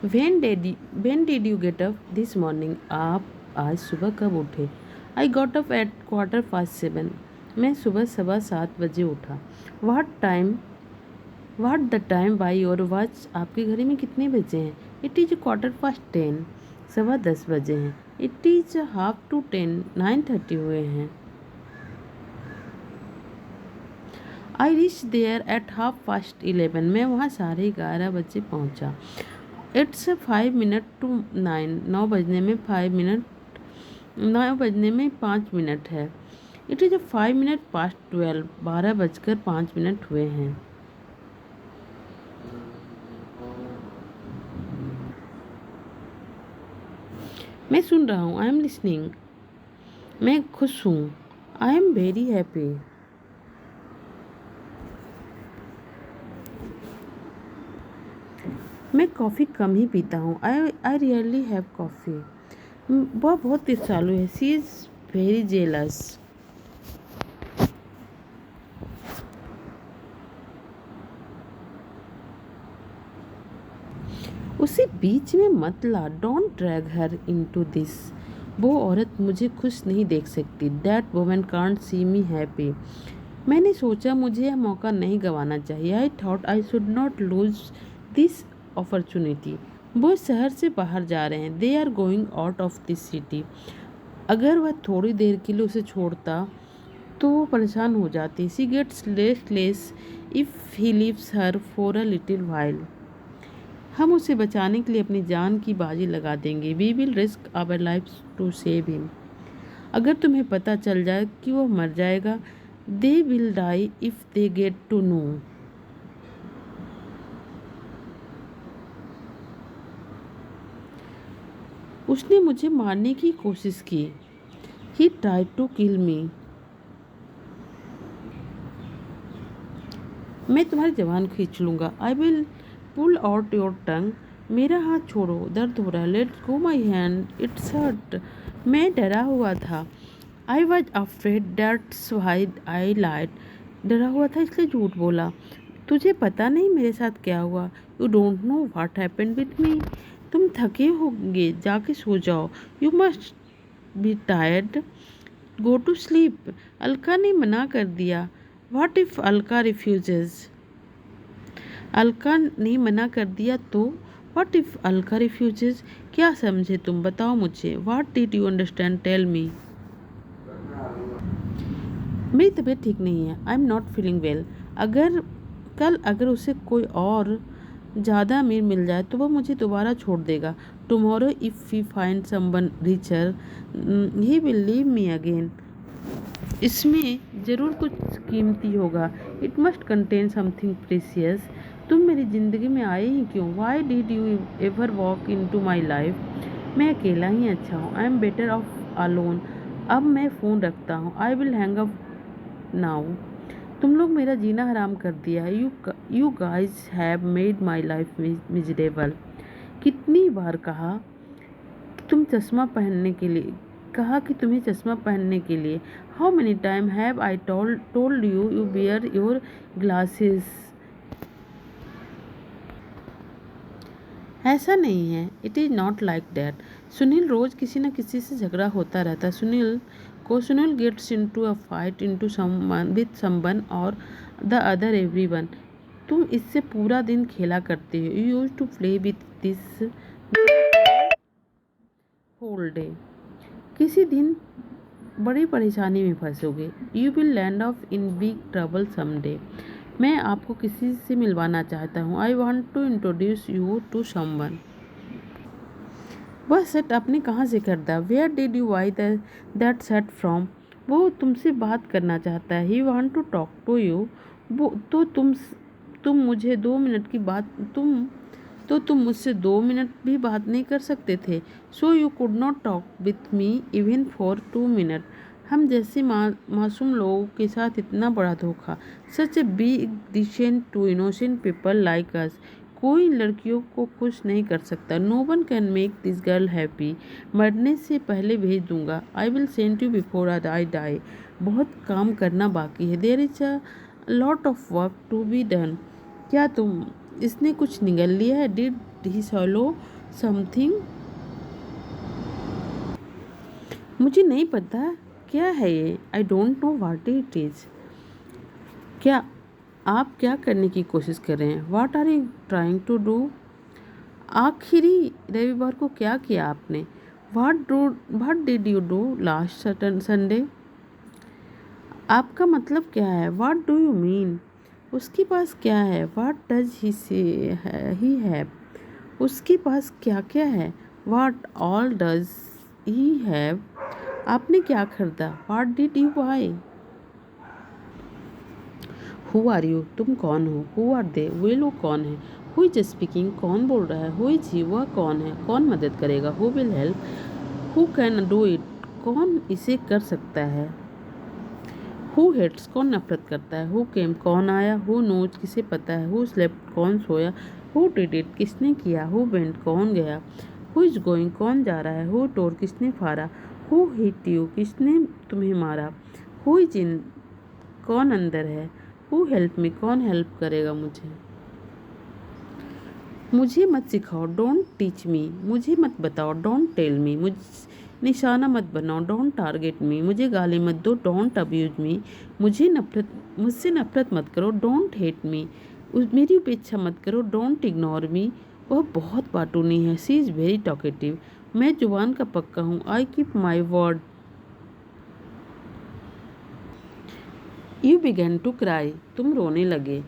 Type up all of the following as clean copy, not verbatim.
When did you get up this morning? आप आज सुबह कब उठे? I got up at 7:15. मैं सुबह 7:15 उठा. What time? What the time by your watch? आपके घड़ी में कितने बजे हैं? It is 10:15. 10:15 बजे हैं. It is 9:30. 9:30 हुए हैं. I reached there at 11:30. मैं वहाँ 11:30 बजे पहुँचा. It's 5 minutes to 9. 9 बजने में 5 मिनट है. It is 5 minutes past 12. 12:05 हुए हैं. मैं सुन रहा हूँ. I am listening. मैं खुश हूँ. I am very happy. मैं कॉफ़ी कम ही पीता हूँ. I rarely have coffee. वह बहुत ईर्ष्यालु है. She is very jealous. उसे बीच में मत ला. Don't drag her into this. वो औरत मुझे खुश नहीं देख सकती. That woman can't see me happy. मैंने सोचा मुझे यह मौका नहीं गंवाना चाहिए. I thought I should not lose this opportunity. वो शहर से बाहर जा रहे हैं. They are going out of this city. अगर वह थोड़ी देर के लिए उसे छोड़ता तो वो परेशान हो जाती. She gets restless if he leaves her for a little while. हम उसे बचाने के लिए अपनी जान की बाजी लगा देंगे. We will risk our lives to save him. अगर तुम्हें पता चल जाए कि वो मर जाएगा. They will die if they get to know. उसने मुझे मारने की कोशिश की. He tried to kill me. मैं तुम्हारी जबान खींच लूँगा. I will pull out your tongue. मेरा हाथ छोड़ो. दर्द हो रहा है. Let go my hand. It's hurt. मैं डरा हुआ था. I was afraid. That's why I lied. डरा हुआ था इसलिए झूठ बोला. तुझे पता नहीं मेरे साथ क्या हुआ. You don't know what happened with me. तुम थके होंगे. जाके सो जाओ. You must be tired. Go to sleep. Alka ने मना कर दिया. What if Alka refuses? Alka ने मना कर दिया तो. What if Alka refuses? क्या समझे तुम? बताओ मुझे. What did you understand? Tell me. मेरी तबीयत ठीक नहीं है. I am not feeling well. अगर उसे कोई और ज़्यादा अमीर मिल जाए तो वह मुझे दोबारा छोड़ देगा. Tomorrow if we find someone richer he will leave me again. इसमें ज़रूर कुछ कीमती होगा. It must contain something precious. तुम मेरी ज़िंदगी में आए ही क्यों? Why did you ever walk into my life? मैं अकेला ही अच्छा हूँ. I am better off alone. अब मैं फ़ोन रखता हूँ. I will hang up now. तुम लोग मेरा जीना हराम कर दिया है. You guys have made my life miserable. कितनी बार कहा कि तुम्हें चश्मा पहनने के लिए. How many time have I told you you wear your glasses. ऐसा नहीं है. It is not like that. Sunil रोज किसी न किसी से झगड़ा होता रहता. Sunil gets into a fight into someone with someone और द अदर एवरीवन. तुम इससे पूरा दिन खेला करते हो. You used to play with this whole day. किसी दिन बड़ी परेशानी में फंसोगे. You will land off in big trouble someday. मैं आपको किसी से मिलवाना चाहता हूँ. I want to introduce you to someone. वह शर्ट आपने कहाँ से खरीदा? Where did you buy that shirt from? वो तुमसे बात करना चाहता है. He want to talk to you. वो तो तुम मुझे 2 मिनट की बात तुम मुझसे 2 मिनट भी बात नहीं कर सकते थे. So you could not talk with me even for 2 minute. हम जैसे मासूम लोगों के साथ इतना बड़ा धोखा. Such a big decision to innocent people like us. कोई लड़कियों को खुश नहीं कर सकता. No one can make this girl happy. मरने से पहले भेज दूंगा. I will send you before I die. बहुत काम करना बाकी है. There is a lot of work to be done. क्या इसने कुछ निगल लिया है? he swallow something? मुझे नहीं पता क्या है ये। I don't know what it is. क्या आप क्या करने की कोशिश कर रहे हैं? What are you trying to do? आखिरी रविवार को क्या किया आपने? What did you do last Sunday? आपका मतलब क्या है? What do you mean? उसके पास क्या है? What does he have? उसके पास क्या क्या है? What all does he have? आपने क्या खरीदा? What did you buy? Who are you? तुम कौन हो? Who are they? वे लोग कौन हैं? Who is speaking? कौन बोल रहा है? Who is he? वह कौन है? कौन मदद करेगा? Who will help? Who can do it? कौन इसे कर सकता है? Who hates? कौन नफरत करता है? Who came? कौन आया? Who knows? किसे पता है? Who slept? कौन सोया? Who did it? किसने किया? Who went? कौन गया? Who is going? कौन जा रहा है? Who tore? किसने फाड़ा? Who hit you? किसने तुम्हें मारा? Who is in? कौन अंदर है? Who help me? कौन हेल्प करेगा मुझे? मुझे मत सिखाओ, डोंट टीच मी। मुझे मत बताओ, डोंट टेल मी। निशाना मत बनाओ, डोंट टारगेट मी। मुझे गाली मत दो, डोंट अब्यूज मी। मुझसे नफरत मत करो, डोंट हेट मी। मेरी उपेक्षा मत करो, डोंट इग्नोर मी। वह बहुत बातूनी है, शी इज़ वेरी टॉकेटिव। मैं जुबान का पक्का हूँ, I keep my word. You began to cry, तुम रोने लगे।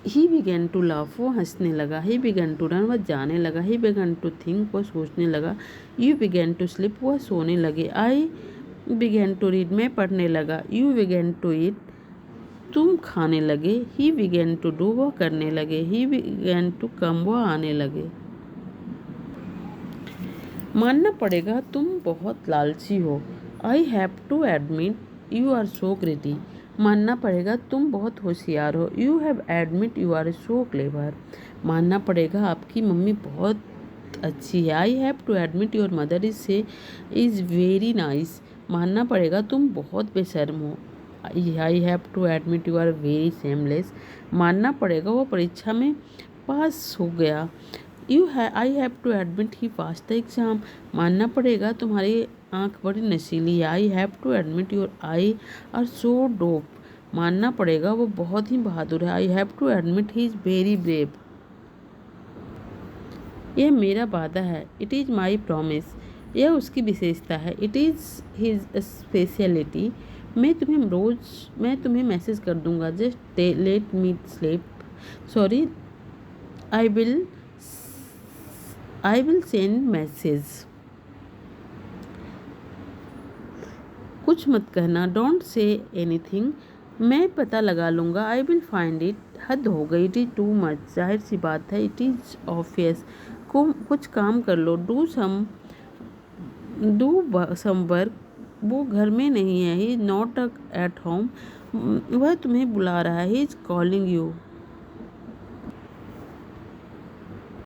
ही बिगैन टू लाफ, वो हंसने लगा। ही बिगैन टू रन, वह जाने लगा। ही बिगैन टू थिंक, वह सोचने लगा। यू बिगैन टू स्लिप, वह सोने लगे। आई बिगैन टू रीड, मैं पढ़ने लगा। यू बिगैन टू ईट, तुम खाने लगे। ही बिगैन टू डू, वह करने लगे। ही बिगैन टू कम, वह आने लगे। मानना पड़ेगा तुम बहुत लालची हो। I have to admit you are so greedy, मानना पड़ेगा तुम बहुत होशियार हो। You have admit you are so clever, मानना पड़ेगा आपकी मम्मी बहुत अच्छी है। I have to admit your mother is very nice, मानना पड़ेगा तुम बहुत बेशर्म हो। I have to admit you are very shameless, मानना पड़ेगा वो परीक्षा में पास हो गया। I have to admit he pass the exam, मानना पड़ेगा तुम्हारी आँख बड़ी नशीली है। I have to admit your eye are so dope, मानना पड़ेगा वो बहुत ही बहादुर है। I have to admit he is very brave, यह मेरा वादा है। इट इज़ माई प्रॉमिस, यह उसकी विशेषता है। इट इज़ हिज स्पेशलिटी, मैं तुम्हें मैसेज कर दूंगा। Just let me sleep, sorry I will send message. कुछ मत कहना, डोंट से एनीथिंग, मैं पता लगा लूँगा। आई विल फाइंड इट, हद हो गई। इट इज़ टू मच, जाहिर सी बात है। इट इज़ ऑब्वियस, कुछ काम कर लो। डू सम वर्क, वो घर में नहीं है। He is not at home, वह तुम्हें बुला रहा है। He is calling you.